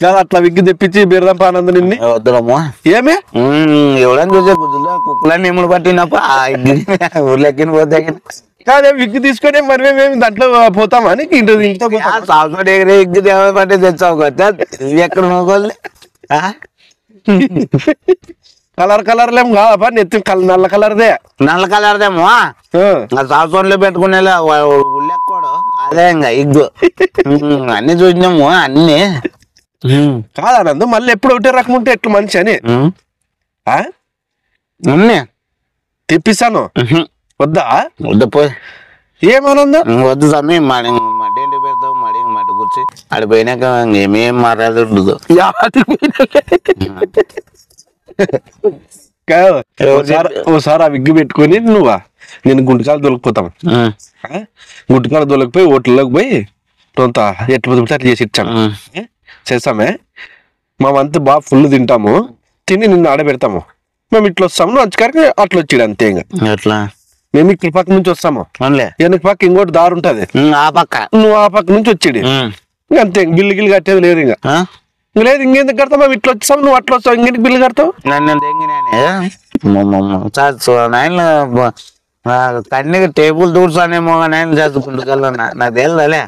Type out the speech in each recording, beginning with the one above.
కాదు అట్లా విగ్గి తెప్పించి బీరదం పానంద నిన్ను వద్దులమ్మా. ఏమే ఎవడని చూసే గుద్దులో కుక్కలన్నీ ఎముడు పట్టినప్ప ఊర్లెక్కిన పోతే కాదే విగ్గి తీసుకొని మరి మేము దాంట్లో పోతామా అని ఇంట్లో సంవత్సరం ఎగిరే ఎగ్గు దేవ పట్టి తెచ్చావు కదా ఇవి ఎక్కడ నూకోలే. కలర్ కలర్లేం కాదప్ప నెత్తి నల్ల కలర్దే. నల్ల కలర్దేమో సంవత్సరంలో పెట్టుకునే ఉల్లెక్కోడు అదే ఇంకా ఎగ్గు అన్ని చూసినాము అన్ని. కాదనందు మళ్ళీ ఎప్పుడు ఒకటే రకం ఉంటే ఎట్లా మనిషి అని అన్నీ తెప్పిస్తాను. వద్దా వద్దు పోయి ఏమనందు వద్దు స్వామి మడి ఇంటికి పెడతావు మడి మట్టి కూర్చి అడి పోయినాక ఏమేం మాట్లాడదు. ఓసారి ఆ విగ్గు పెట్టుకొని నేను గుంటకాలు దొరికిపోతాం. గుంటకాలు దొరికిపోయి హోటల్లోకి పోయి కొంత ఎట్లా అట్లా చేసి ఇచ్చాము చేస్తామే. మేమంతా బాగా ఫుల్ తింటాము. తిని నిన్ను ఆడబెడతాము. మేము ఇట్లా వస్తాము నంచుకారికి అట్లా వచ్చాడు అంతే. ఇంకా ఎట్లా మేము ఇక్కడ పక్క నుంచి వస్తాము. వెనక పక్క ఇంకోటి దారి ఉంటది ఆ పక్క నువ్వు ఆ పక్క నుంచి వచ్చాడు ఇంక అంతే. బిల్లు గిల్లు కట్టేది లేదు ఇంకా లేదు. ఇంకెందుకు కడతావు? మేము ఇట్లా వచ్చాము నువ్వు అట్లా వస్తావు ఇంకెందుకు బిల్లు కడతావు? కన్నీకి టేబుల్ దూర్చానేమో నాయన చదువుకుంటుకెళ్ళా నాకు తెలియదులే.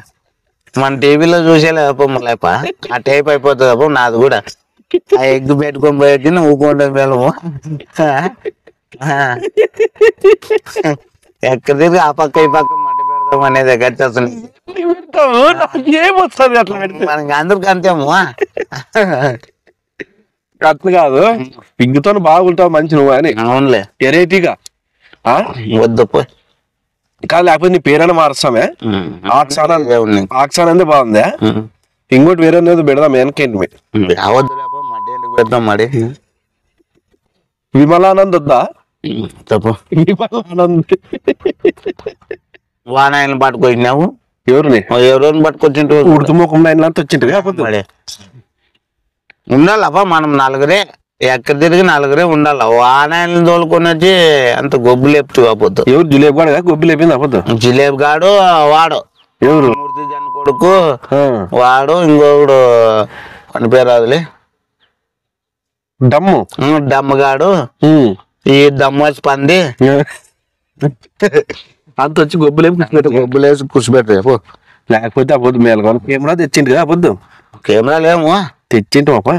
మన టీవీలో చూసేలేప లేప ఆ టేప్ అయిపోతుంది అప్పు నాది కూడా. ఆ ఎగ్గు పెట్టుకొని పోయి ఊకుంటే వెళ్ళము ఎక్కడ తిరిగి ఆ పక్క ఈ పక్క మట్టి పెడతాం అనేది గచ్చేస్తుంది మనకి అందరికి అంతేమో. అట్లా కాదు పిగ్గుతో బాగుంటావు మంచి నువ్వు అని. అవునులే వెరైటీగా వద్దు పోయి కాదు లేకపోతే నీ పేరైనా మారుస్తామే. ఆక్సాన్ అందే బాగుందా? ఇంకోటి వేరే పెడదాం వెనకేంటి వద్దు మడి ఎందుకు పెడతాం మడి. విమలానంద్ వద్దా? చెప్పు విమలానంద్ వానాయన పట్టుకొచ్చినావు. ఎవరిని పట్టుకొచ్చింటు ఉడుతు ముఖం అంతా వచ్చింటు ఉండాలప్ప మనం నలుగురే ఎక్కడ తిరిగి నలుగురే ఉండాలి. వానాయన తోలుకొని వచ్చి అంత గొబ్బు లేపుతూ అపోద్దు. ఎవరు జిలేబీ గాడు గొబ్బు లేపింది అపోద్దు. జిలేబీ గాడు వాడు ఎవరు మూర్తి జన్ కొడుకు వాడు ఇంకొకడు అని పేరు రాదులే దమ్ము దమ్మగాడు ఈ దమ్ము వచ్చి పంది అంత వచ్చి గొబ్బులేసి కూర్చోబెట్టు. లేకపోతే అపోద్దు మేలు కెమెరా తెచ్చిండు కదా అపోద్దు. కెమెరా లేము తెచ్చింటాం అప్ప